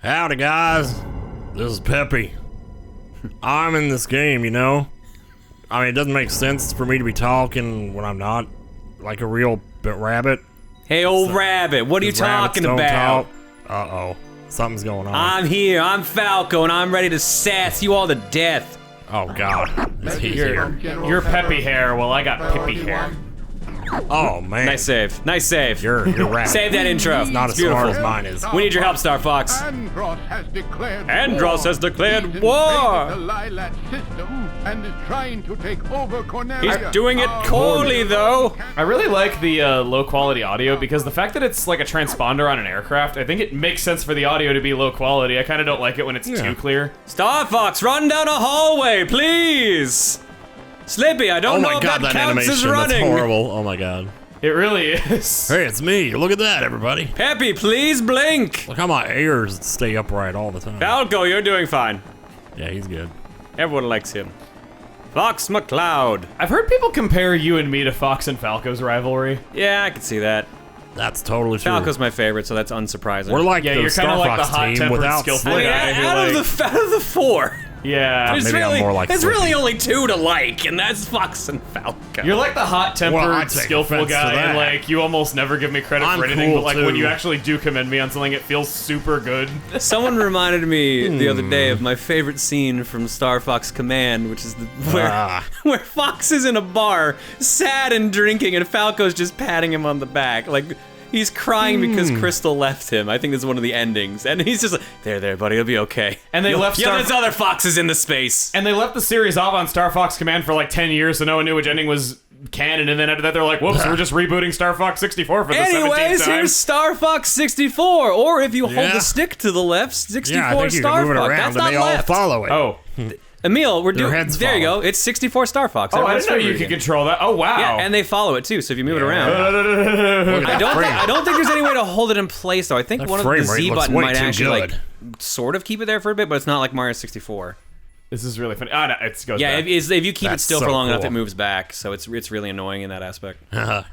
Howdy, guys. This is Peppy. I'm in this game, you know? I mean, it doesn't make sense for me to be talking when I'm not like a real rabbit. Hey, old rabbit, what are you talking about? Uh-oh. Something's going on. I'm here, I'm Falco, and I'm ready to sass you all to death. Oh, God. Is he here? You're Peppy hair, well, I got Pippy hair. Oh, man. Nice save, nice save. You're rabbit. Save that intro. It's not as beautiful. smart as mine is. We need your help, StarFox. Andros has declared war. The Lilat system and is trying to take over Cornelia. He's doing it coolly, though. I really like the low quality audio because the fact that it's like a transponder on an aircraft, I think it makes sense for the audio to be low quality. I kind of don't like it when it's too clear. StarFox, run down a hallway, please. Slippy, I don't know if that counts as running. That's horrible. Oh my God. It really is. Hey, it's me. Look at that, everybody. Peppy, please blink. Look how my ears stay upright all the time. Falco, you're doing fine. Yeah, he's good. Everyone likes him. Fox McCloud. I've heard people compare you and me to Fox and Falco's rivalry. Yeah, I can see that. That's totally true. Falco's my favorite, so that's unsurprising. We're like the you're kind of like the StarFox team hot-tempered, without skillful Slick. guy who out like... of the four. Yeah. There's maybe I'm more like there's Slippy. really only two to like, and that's Fox and Falco. You're like the hot-tempered, Well, I take skillful offense to guy, and that. like you almost never give me credit I'm for anything. cool, But like when too. you actually do commend me on something, it feels super good. Someone reminded me the other day of my favorite scene from Star Fox Command, which is where Fox is in a bar, sad and drinking, and Falco's just patting him on the back, like. He's crying because Crystal left him. I think this is one of the endings. And he's just like, there, buddy, it'll be okay. And they left there's other foxes in the space. And they left the series off on Star Fox Command for like 10 years, so no one knew which ending was canon. And then after that, they're like, whoops, we're just rebooting Star Fox 64 for the 17th Anyways, time. here's Star Fox 64. Or if you hold the stick to the left, 64 Yeah, I think you Star can move it Fox. around That's and not they all left. follow it. Oh. Emile, we're doing. heads There you follow. go. It's 64 Star Fox. Oh, I Everyone's didn't know you favorite could again. control that. Oh, wow. Yeah, and they follow it too. So if you move it around, I don't think there's any way to hold it in place though. I think That one of the frame rate Z looks button way might too actually good. like sort of keep it there for a bit, but it's not like Mario 64. This is really funny. Ah, no, it goes Yeah, back. if you keep That's it still so for long enough, cool. it moves back. So it's really annoying in that aspect. Are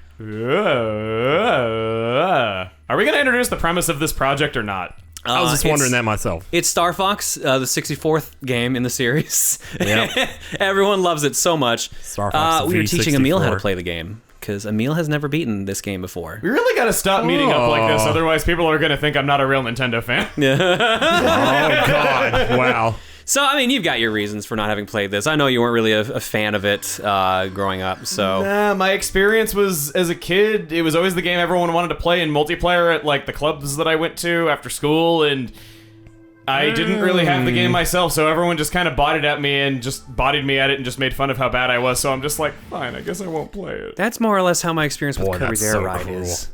we going to introduce the premise of this project or not? I was just wondering that myself. It's Star Fox, the 64th game in the series. Yep. Everyone loves it so much. Star Fox we were teaching Emile how to V64. play the game because Emile has never beaten this game before. We really got to stop meeting up like this, otherwise people are going to think I'm not a real Nintendo fan. Oh, God. Wow. So, I mean, you've got your reasons for not having played this. I know you weren't really a fan of it growing up, so... Nah, my experience was, as a kid, it was always the game everyone wanted to play in multiplayer at, like, the clubs that I went to after school, and I didn't really have the game myself, so everyone just kind of bought it at me and just bodied me at it and just made fun of how bad I was, so I'm just like, fine, I guess I won't play it. That's more or less how my experience with Boy, Kirby's that's Air so Ride cruel. is.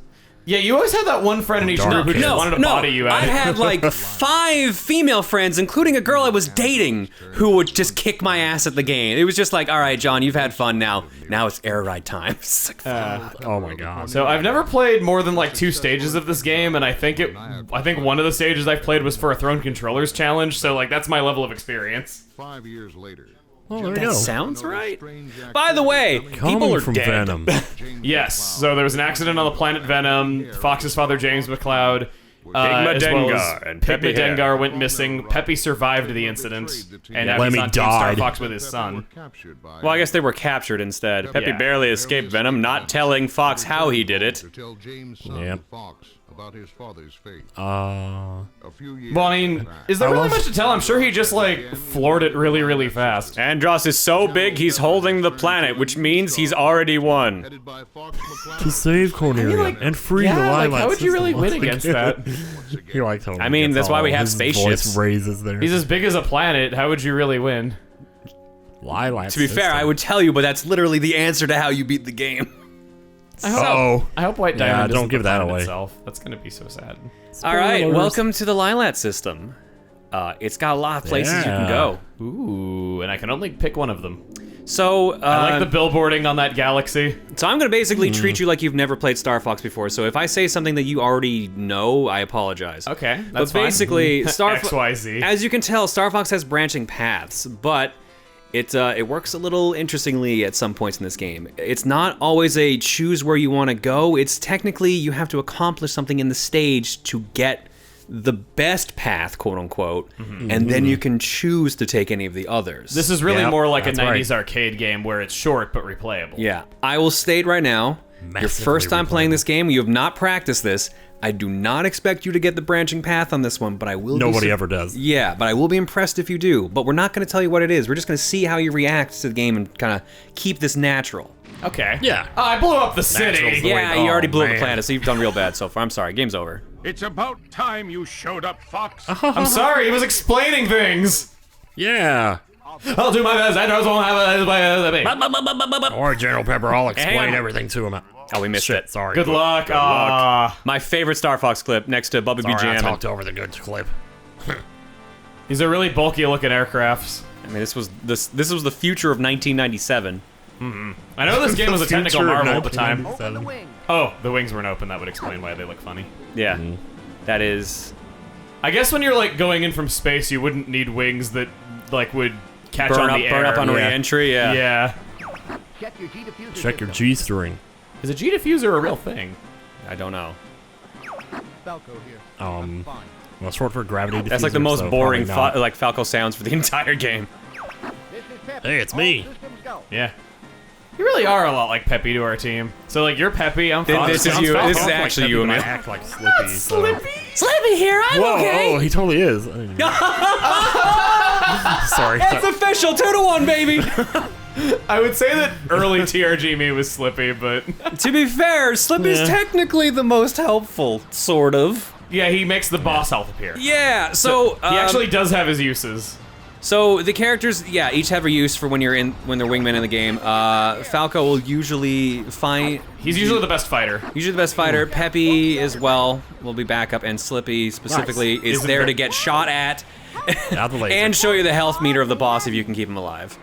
Yeah, you always had that one friend in each group who just wanted to body you at I it. had like 5 female friends, including a girl I was dating, who would just kick my ass at the game. It was just like, all right, John, you've had fun now. Now it's air ride time. It's like, Oh, my God. So I've never played more than like 2 stages of this game, and I think one of the stages I've played was for a Thrown Controllers challenge, so like that's my level of experience. 5 years later. Oh, there you that go. sounds right. By the way, people are from dead. Venom. Yes, so there was an accident on the planet Venom. Fox's father, James McCloud, as well as and Peppy Peppy Dengar went missing. Peppy survived the incident, and now he's Lemmy on Team died. Star Fox with his son. Well, I guess they were captured instead. Peppy Yeah. barely escaped Venom, not telling Fox how he did it. To tell James' son, Yep. Fox, about his father's fate. Uh, A few years Well, I mean, is there really much to tell? I'm sure he just like floored it really, really fast. Andros is so big he's holding the planet, which means he's already won. headed by Fox McCloud. to save Cornelia and free the Yeah, like Lilac how would you really system win once against again. that? He like totally I mean, gets that's why we all- have his spaceships. Voice raises there. He's as big as a planet. How would you really win? Lilac To be fair, I would tell you, but that's literally the answer to how you beat the game. Oh. I hope White Yeah, Diamond don't isn't give the that planet away. Itself. That's gonna be so sad. All right, Spoilers. welcome to the Lilat system. It's got a lot of places you can Yeah. go. Ooh, and I can only pick one of them. So, I like the billboarding on that galaxy. so I'm going to basically treat you like you've never played Star Fox before. So if I say something that you already know, I apologize. Okay, But that's fine. basically, XYZ. as you can tell, Star Fox has branching paths, but it works a little interestingly at some points in this game. It's not always a choose where you want to go. It's technically you have to accomplish something in the stage to get the best path, quote unquote, and then you can choose to take any of the others. This is really more like a that's 90s arcade game where it's short but replayable. Yeah, I will state right now, your Massively first time playing replayable. this game, you have not practiced this. I do not expect you to get the branching path on this one, but I will. Nobody ever does. Yeah, but I will be impressed if you do. But we're not going to tell you what it is. We're just going to see how you react to the game and kind of keep this natural. Okay. Yeah. Oh, I blew up the city. Natural's the Yeah, way- you already oh, blew up the man. planet, so you've done real bad so far. I'm sorry, game's over. It's about time you showed up, Fox. I'm sorry, he was explaining things. Yeah. I'll do my best. I just won't have a... Or General Pepper, I'll explain Hang on. everything to him. Oh, we missed it. Sorry. Good luck. My favorite StarFox clip next to Bubba B. Sorry, I Jammin'. talked over the good clip. These are really bulky looking aircrafts. I mean, this was the future of 1997. I know this game was a technical Future of marvel at the time. 1997. Oh, the wings weren't open. That would explain why they look funny. Yeah, that is I guess when you're like going in from space, you wouldn't need wings that like would catch on the air. burn up on Yeah. re-entry. Yeah. Yeah. Check your G diffuser. Check your system. G string. Is a G diffuser a real thing? I don't know. Falco here. Um, Fine. Well, short for gravity diffuser. That's like the most so boring probably not. like Falco sounds for the entire game. This is Pep. Hey, it's All me. systems go. Yeah. You really are a lot like Peppy to our team. So like you're Peppy, I'm Fox. This is I'm you. Falco. This is Like actually Peppy, you, but I Emile. act like Slippy. So. Slippy here. I'm Whoa, oh, he totally is. I didn't even- Sorry. It's official, 2-1, baby. I would say that early TRG me was Slippy, but To be fair, Slippy's Yeah. technically the most helpful, sort of. yeah, he makes the boss health appear. Yeah. So He actually does have his uses. So the characters, yeah, each have a use for when they're wingmen in the game. Falco will usually find. He's usually the best fighter. Usually the best fighter. Peppy as well will be backup, and Slippy specifically is Isn't there very- to get shot at Not the laser. and show you the health meter of the boss if you can keep him alive.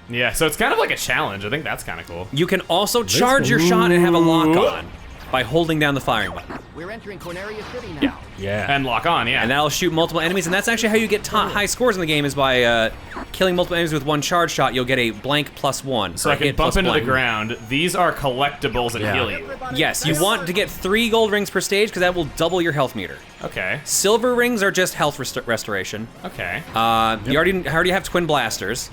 Yeah, so it's kind of like a challenge. I think that's kind of cool. You can also charge your shot and have a lock on by holding down the firing button, We're entering Corneria City now. yeah. And lock on, yeah. and that'll shoot multiple enemies. And that's actually how you get high scores in the game is by killing multiple enemies with one charge shot. You'll get a blank +1. so I can bump into the ground. These are collectibles that Yeah. heal you. Yes, you want to get 3 gold rings per stage because that will double your health meter. Okay. Silver rings are just health restoration. Okay. You already have twin blasters,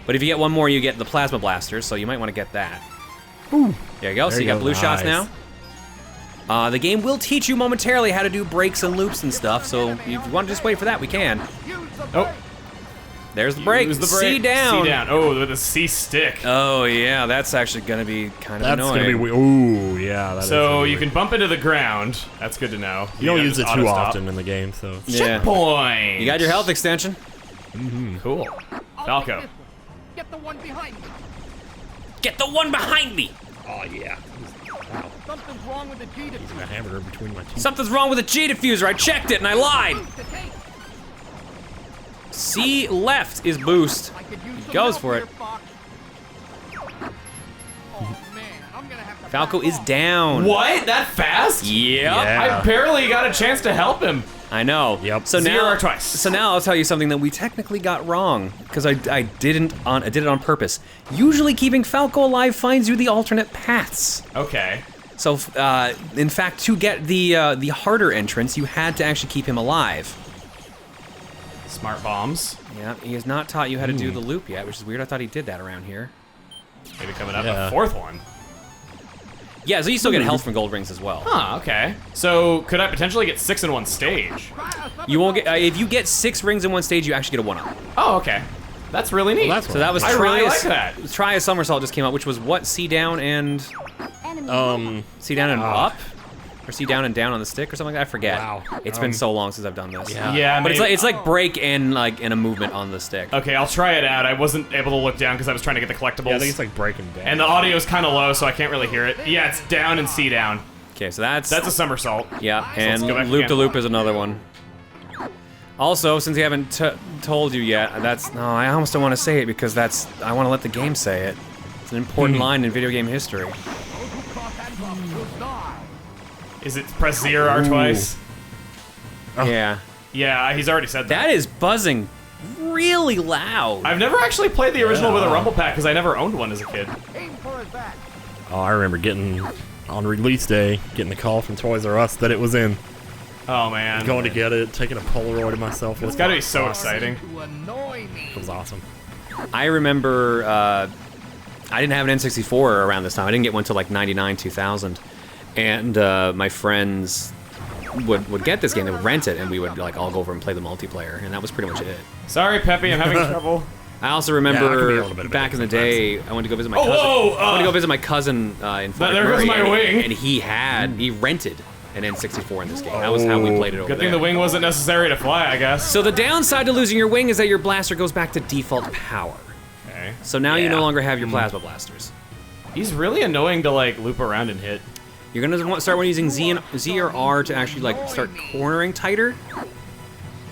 but if you get one more, you get the plasma blasters. So you might want to get that. Ooh. There you go. So There you you got go, blue shots nice. now. The game will teach you momentarily how to do breaks and loops and stuff. So if you want to just wait for that, we can. Oh. There's the break. Use the C break. down. C down. Oh, with a C stick. Oh yeah, that's actually gonna be kind of That's annoying. gonna be. Ooh, yeah. That is So gonna be you can bump into the ground. That's good to know. You don't gotta use it just too auto-stop. often in the game, so. Yeah. Checkpoint. You got your health extension. Cool. Falco. Get the one behind me. Get the one behind me. Oh yeah. Wow. Something's wrong with the G diffuser. I have her between my teeth. Something's wrong with the G diffuser. I checked it and I lied. To take. C left is boost. I could use some goes help for here, it. Fox. Oh man, I'm gonna have to Falco back is off. down. What? That fast? Yep. Yeah. I barely got a chance to help him. I know. Yep. So Zero now, or twice. So now I'll tell you something that we technically got wrong because I did it on purpose. Usually, keeping Falco alive finds you the alternate paths. Okay. So, in fact, to get the harder entrance, you had to actually keep him alive. Smart bombs. Yeah, he has not taught you how to do the loop yet, which is weird. I thought he did that around here. Maybe coming up Yeah. a fourth one. Yeah, so you still get health from gold rings as well. Huh, okay. So could I potentially get 6 in one stage? You won't get if you get 6 rings in one stage, you actually get a 1-up. Oh, okay. That's really neat. that's So that was I try really a, like that. Try a somersault just came out, which was what? C down and C down and up, or C down and down on the stick, or something like that. I forget. Wow. It's been so long since I've done this. Yeah. Yeah, But maybe- it's like break and a movement on the stick. Okay, I'll try it out. I wasn't able to look down because I was trying to get the collectibles. Yeah, I think it's like breaking down. and the audio's kind of low, so I can't really hear it. Yeah, it's down and C down. Okay, so that's That's a somersault. yeah, and let's go back loop to again. loop is another one. Also, since you haven't told you yet, I almost don't want to say it because I want to let the game say it. It's an important line in video game history. Those who cross that bump will die. Is it press zero or twice? Yeah, Yeah, he's already said that. that is buzzing really loud. I've never actually played the original with a rumble pack because I never owned one as a kid. Aim for his back. Oh, I remember getting on release day, getting the call from Toys R Us that it was in. Oh man. going to get it, taking a Polaroid of myself. It's gotta be so exciting. It was awesome. I remember I didn't have an N64 around this time. I didn't get one until like 99, 2000. And my friends would get this game, they would rent it, and we would like all go over and play the multiplayer, and that was pretty much it. Sorry, Peppy, I'm having trouble. I also Yeah, I can be a remember little bit back in the sometimes. day, I went to go visit my cousin. I went to go visit my cousin in Fort There goes McMurray, my wing. and he rented an N64 in this game. That was how we played it over Good there. thing the wing wasn't necessary to fly, I guess. So the downside to losing your wing is that your blaster goes back to default power. Okay. So now you Yeah. no longer have your plasma blasters. He's really annoying to like loop around and hit. You're gonna start using Z or R to actually like start cornering tighter.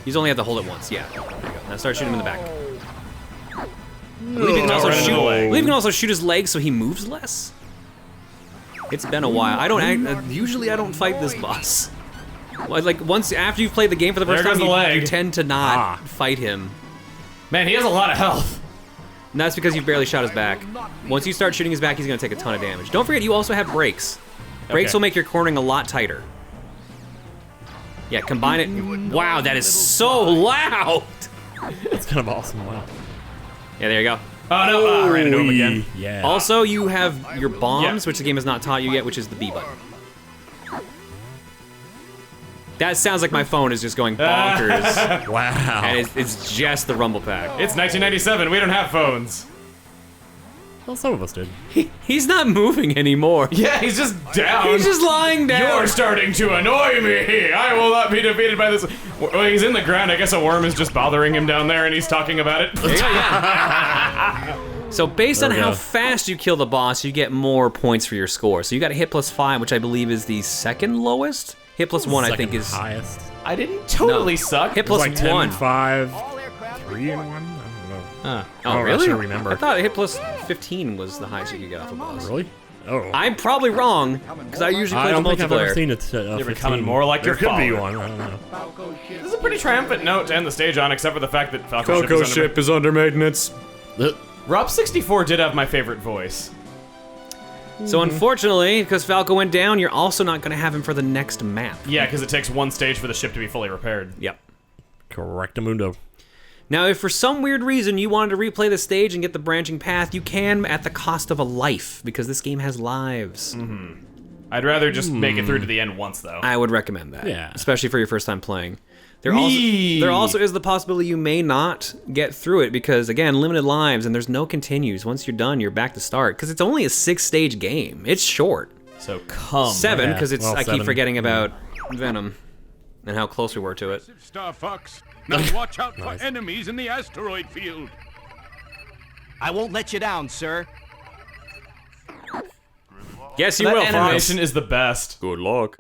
You only have to hold it once. Yeah. There you go. Now start shooting him in the back. I believe you can also right in the shoot. leg. I believe you can also shoot his legs so he moves less. It's been a while. Usually I don't fight this boss. Like once after you've played the game for the first There time, goes the leg. you tend to not fight him. Man, he has a lot of health. And that's because you've barely shot his back. Once you start shooting his back, he's gonna take a ton of damage. Don't forget, you also have brakes. Brakes Okay. will make your cornering a lot tighter. Yeah, combine it. Wow, that is so loud! That's kind of awesome. Wow. Yeah, there you go. Oh no, I ran into him again. Yeah. Also, you have your bombs, which the game has not taught you yet, which is the B button. That sounds like my phone is just going bonkers. Wow. And it's just the rumble pack. It's 1997. We don't have phones. Well, some of us did. He's not moving anymore. Yeah, he's just down. He's just lying down. You're starting to annoy me. I will not be defeated by this. Well, he's in the ground. I guess a worm is just bothering him down there, and he's talking about it. So based on There we how go. fast you kill the boss, you get more points for your score. So you got a hit plus 5, which I believe is the second lowest. Hit plus 1, I think, Second is highest. I didn't totally suck. hit It was plus like 10 1. and 5, 3 and 1. I don't know. Huh. Oh, I really? should remember. I thought hit plus 15 was the highest you could get off a boss. Really? Oh. I'm probably wrong, because I usually play I don't the think I've ever multiplayer. seen it. You're becoming more like there your could be father. one. I don't know. This is a pretty triumphant note to end the stage on, except for the fact that Falco ship is under maintenance. Rob64 did have my favorite voice. So unfortunately, because Falco went down, you're also not going to have him for the next map. Yeah, because it takes one stage for the ship to be fully repaired. Yep. Correctamundo. Now, if for some weird reason you wanted to replay the stage and get the branching path, you can at the cost of a life, because this game has lives. I'd rather just make it through to the end once, though. I would recommend that. Yeah. Especially for your first time playing. There Me. also is the possibility you may not get through it because, again, limited lives and there's no continues. Once you're done, you're back to start. Because it's only a 6-stage game. It's short. So come. 7, yeah. because Well, I keep 7. forgetting about Venom and how close we were to it. StarFox. Now watch out for enemies in the asteroid field. I won't let you down, sir. Yes, you That will, Fox. animation is the best. Good luck.